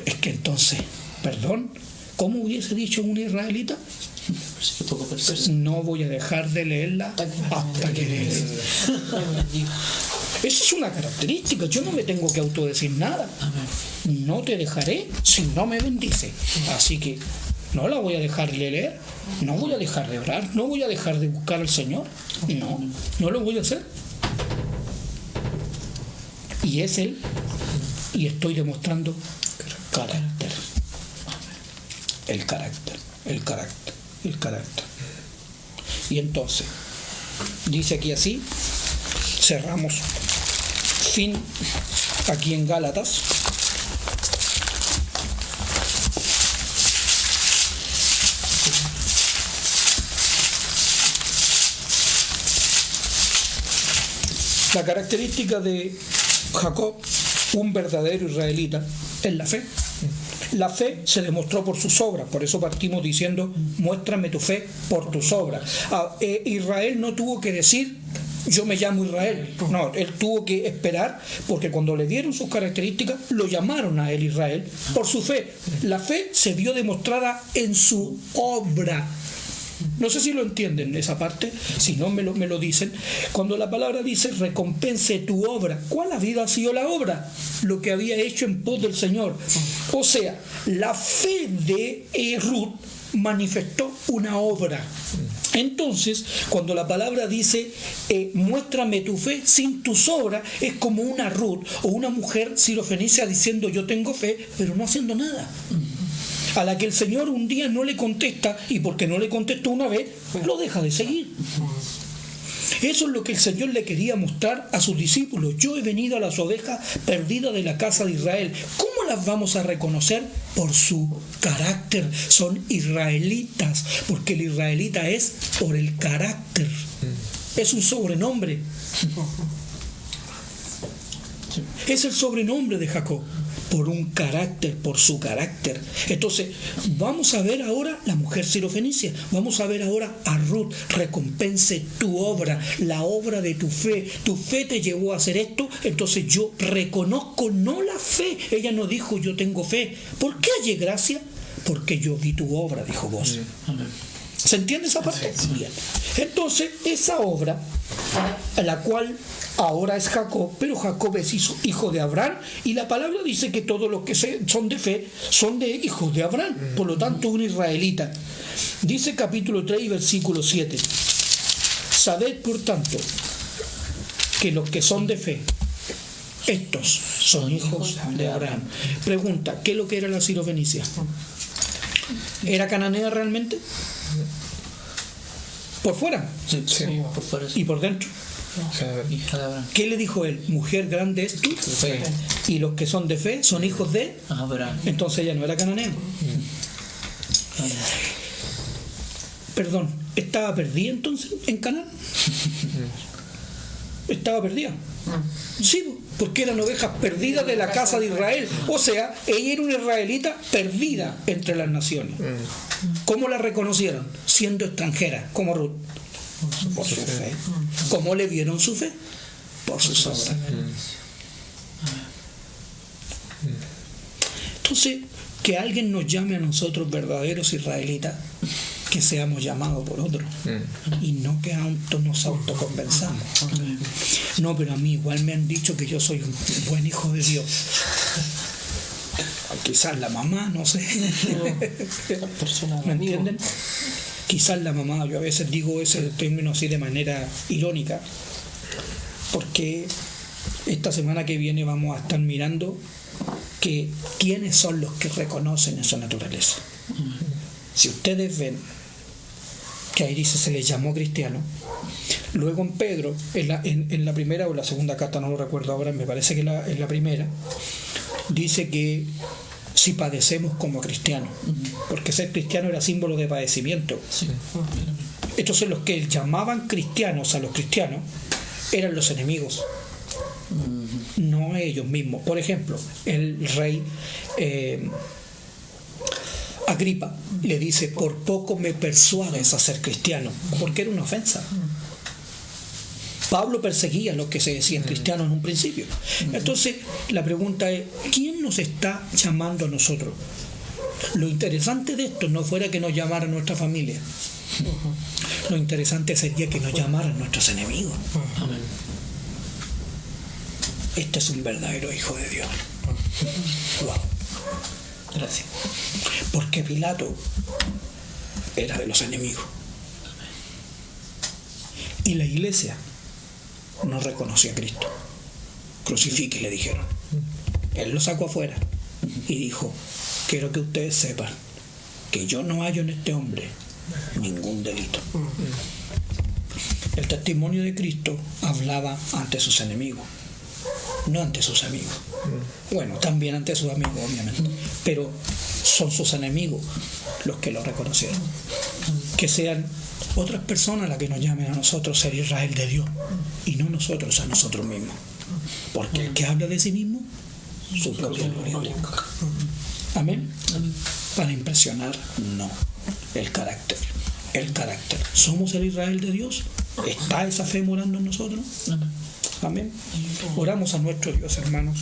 [SPEAKER 1] Es que entonces, perdón, ¿cómo hubiese dicho un israelita? No voy a dejar de leerla hasta que lea. Esa es una característica. Yo no me tengo que autodecir nada. No te dejaré si no me bendice. Así que no la voy a dejar de leer, no voy a dejar de orar, no voy a dejar de buscar al Señor. No lo voy a hacer. Y es Él. Y estoy demostrando carácter. El carácter, el carácter, el carácter. Y entonces, dice aquí así, cerramos. Fin aquí en Gálatas. La característica de Jacob, un verdadero israelita, es la fe. La fe se demostró por sus obras, por eso partimos diciendo: muéstrame tu fe por tus obras. Israel no tuvo que decir: yo me llamo Israel. No, él tuvo que esperar, porque cuando le dieron sus características, lo llamaron a él Israel por su fe. La fe se vio demostrada en su obra. No sé si lo entienden esa parte, si no me lo dicen. Cuando la palabra dice recompense tu obra, ¿cuál había sido la obra? Lo que había hecho en pos del Señor. O sea, la fe de Ruth manifestó una obra. Entonces, cuando la palabra dice muéstrame tu fe sin tus obras, es como una Ruth o una mujer sirofenicia diciendo: yo tengo fe, pero no haciendo nada. A la que el Señor un día no le contesta, y porque no le contestó una vez, lo deja de seguir. Eso es lo que el Señor le quería mostrar a sus discípulos. Yo he venido a las ovejas perdidas de la casa de Israel. ¿Cómo las vamos a reconocer? Por su carácter. Son israelitas, porque el israelita es por el carácter. Es un sobrenombre. Es el sobrenombre de Jacob, por un carácter, por su carácter. Entonces, vamos a ver ahora la mujer sirofenicia, vamos a ver ahora a Ruth. Recompense tu obra, la obra de tu fe. Tu fe te llevó a hacer esto, entonces yo reconozco, no la fe. Ella no dijo: yo tengo fe. ¿Por qué hallé gracia? Porque yo vi tu obra, dijo vos. ¿Se entiende esa parte? Bien. Entonces, esa obra, a la cual ahora es Jacob, pero Jacob es hijo de Abraham, y la palabra dice que todos los que son de fe son de hijos de Abraham, por lo tanto un israelita. Dice capítulo 3 y versículo 7: sabed por tanto que los que son de fe, estos son hijos de Abraham. Pregunta, ¿qué es lo que era la Sirofenicia? ¿Era cananea realmente? ¿Por fuera?
[SPEAKER 2] Sí, por fuera.
[SPEAKER 1] ¿Y por dentro?
[SPEAKER 2] Hija de Abraham.
[SPEAKER 1] ¿Qué le dijo él? Mujer grande es tu fe. Y los que son de fe son hijos de
[SPEAKER 2] Abraham.
[SPEAKER 1] Entonces ella no era cananea. Perdón, ¿estaba perdida entonces en Canaán? ¿Estaba perdida? Sí, porque eran ovejas perdidas de la casa de Israel. O sea, ella era una israelita perdida entre las naciones. ¿Cómo la reconocieron? Siendo extranjera, como Ruth. Por su fe. ¿Cómo le vieron su fe? Por sus obras. Entonces, que alguien nos llame a nosotros verdaderos israelitas, que seamos llamados por otros y no que nos autoconvenzamos. No, pero a mí igual me han dicho que yo soy un buen hijo de Dios. Quizás la mamá, no sé. ¿Me entienden? Quizás la mamá, yo a veces digo ese término así de manera irónica, porque esta semana que viene vamos a estar mirando que quiénes son los que reconocen esa naturaleza. Si ustedes ven que ahí dice se les llamó cristiano, luego en Pedro, en la primera o la segunda carta, no lo recuerdo ahora, me parece que en la primera, dice que si padecemos como cristianos, porque ser cristiano era símbolo de padecimiento. Entonces los que llamaban cristianos a los cristianos eran los enemigos, no ellos mismos. Por ejemplo, el rey Agripa le dice: por poco me persuades a ser cristiano, porque era una ofensa. Pablo perseguía a los que se decían cristianos en un principio. Entonces la pregunta es: ¿quién nos está llamando a nosotros? Lo interesante de esto no fuera que nos llamara nuestra familia. Lo interesante sería que nos llamaran nuestros enemigos.
[SPEAKER 2] Amén.
[SPEAKER 1] Este es un verdadero hijo de Dios. Wow.
[SPEAKER 2] Gracias.
[SPEAKER 1] Porque Pilato era de los enemigos. Y la iglesia no reconocía a Cristo. Crucifique, le dijeron. Él lo sacó afuera y dijo: quiero que ustedes sepan que yo no hallo en este hombre ningún delito. El testimonio de Cristo hablaba ante sus enemigos, no ante sus amigos. Bueno, también ante sus amigos, obviamente, pero son sus enemigos los que lo reconocieron. Que sean otras personas las que nos llamen a nosotros ser Israel de Dios y no nosotros a nosotros mismos, porque el que habla de sí mismo, su propia gloria. Amén. Para impresionar, no. El carácter. ¿Somos el Israel de Dios? ¿Está esa fe morando en nosotros? Amén. Oramos a nuestro Dios, hermanos.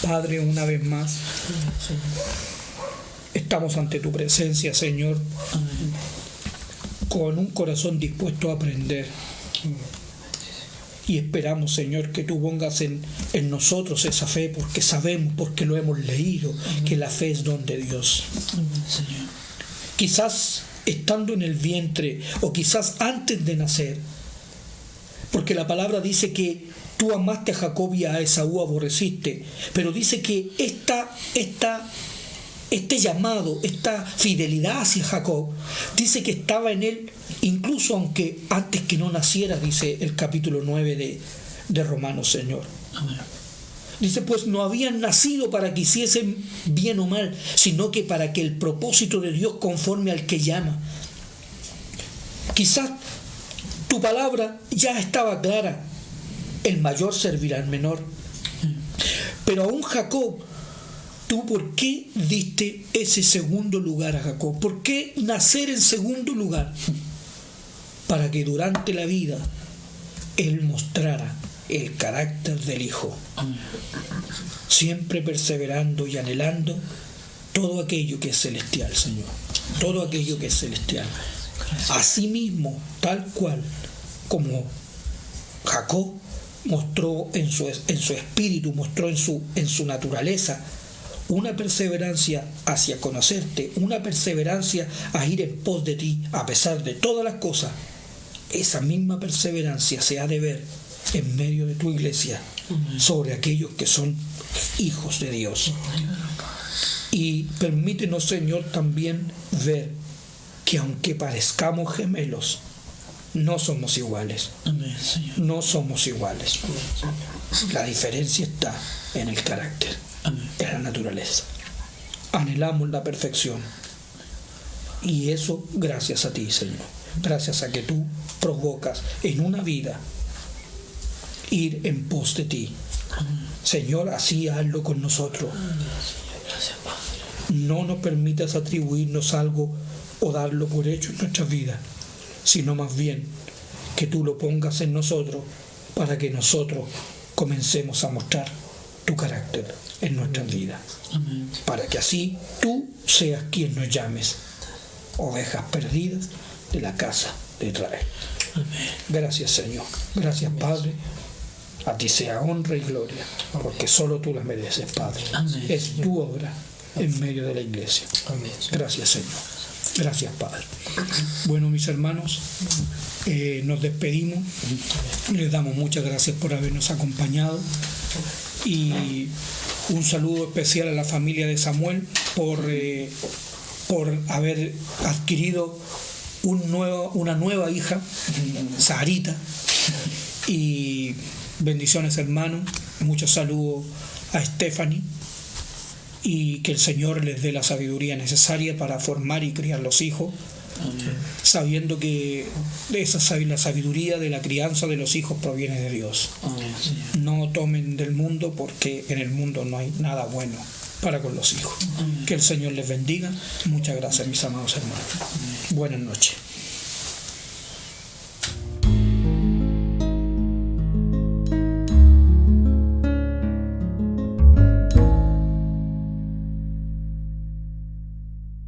[SPEAKER 1] Padre, una vez más estamos ante tu presencia, Señor, con un corazón dispuesto a aprender. Y esperamos, Señor, que tú pongas en nosotros esa fe, porque sabemos, porque lo hemos leído, que la fe es don de Dios.
[SPEAKER 2] Señor.
[SPEAKER 1] Quizás estando en el vientre o quizás antes de nacer, porque la palabra dice que tú amaste a Jacob y a Esaú aborreciste, pero dice que este llamado, esta fidelidad hacia Jacob, dice que estaba en él, incluso aunque antes que no naciera, dice el capítulo 9 de Romanos, Señor.
[SPEAKER 2] Amén.
[SPEAKER 1] Dice, pues no habían nacido para que hiciesen bien o mal, sino que para que el propósito de Dios conforme al que llama. Quizás tu palabra ya estaba clara: el mayor servirá al menor. Pero aún Jacob, ¿tú por qué diste ese segundo lugar a Jacob? ¿Por qué nacer en segundo lugar? Para que durante la vida él mostrara el carácter del Hijo, siempre perseverando y anhelando todo aquello que es celestial, Señor, todo aquello que es celestial. Asimismo, tal cual como Jacob mostró en su espíritu, mostró en su naturaleza una perseverancia hacia conocerte, una perseverancia a ir en pos de ti a pesar de todas las cosas. Esa misma perseverancia se ha de ver en medio de tu iglesia sobre aquellos que son hijos de Dios. Y permítenos, Señor, también ver que aunque parezcamos gemelos, no somos iguales.
[SPEAKER 2] Amén, Señor.
[SPEAKER 1] No somos iguales. La diferencia está en el carácter,
[SPEAKER 2] Amén.
[SPEAKER 1] en la naturaleza. Anhelamos la perfección. Y eso gracias a ti, Señor. Gracias a que tú provocas en una vida ir en pos de ti. Señor, así hazlo con nosotros.
[SPEAKER 2] Gracias, Padre.
[SPEAKER 1] No nos permitas atribuirnos algo o darlo por hecho en nuestra vida, sino más bien que tú lo pongas en nosotros para que nosotros comencemos a mostrar tu carácter en nuestras vidas.
[SPEAKER 2] Amén.
[SPEAKER 1] Para que así tú seas quien nos llames ovejas perdidas de la casa de Israel.
[SPEAKER 2] Amén.
[SPEAKER 1] Gracias, Señor. Gracias, Padre. A ti sea honra y gloria, porque solo tú la mereces, Padre.
[SPEAKER 2] Amén.
[SPEAKER 1] Es tu obra en medio de la iglesia.
[SPEAKER 2] Amén.
[SPEAKER 1] Gracias, Señor. Gracias, Padre. Bueno, mis hermanos, nos despedimos. Les damos muchas gracias por habernos acompañado. Y un saludo especial a la familia de Samuel por haber adquirido una nueva hija, Sarita. Y bendiciones, hermanos. Muchos saludos a Stephanie. Y que el Señor les dé la sabiduría necesaria para formar y criar los hijos.
[SPEAKER 2] Amén.
[SPEAKER 1] Sabiendo que la sabiduría de la crianza de los hijos proviene de Dios.
[SPEAKER 2] Amén, Señor.
[SPEAKER 1] No tomen del mundo, porque en el mundo no hay nada bueno para con los hijos.
[SPEAKER 2] Amén.
[SPEAKER 1] Que el Señor les bendiga. Muchas gracias, mis amados hermanos. Buenas noches.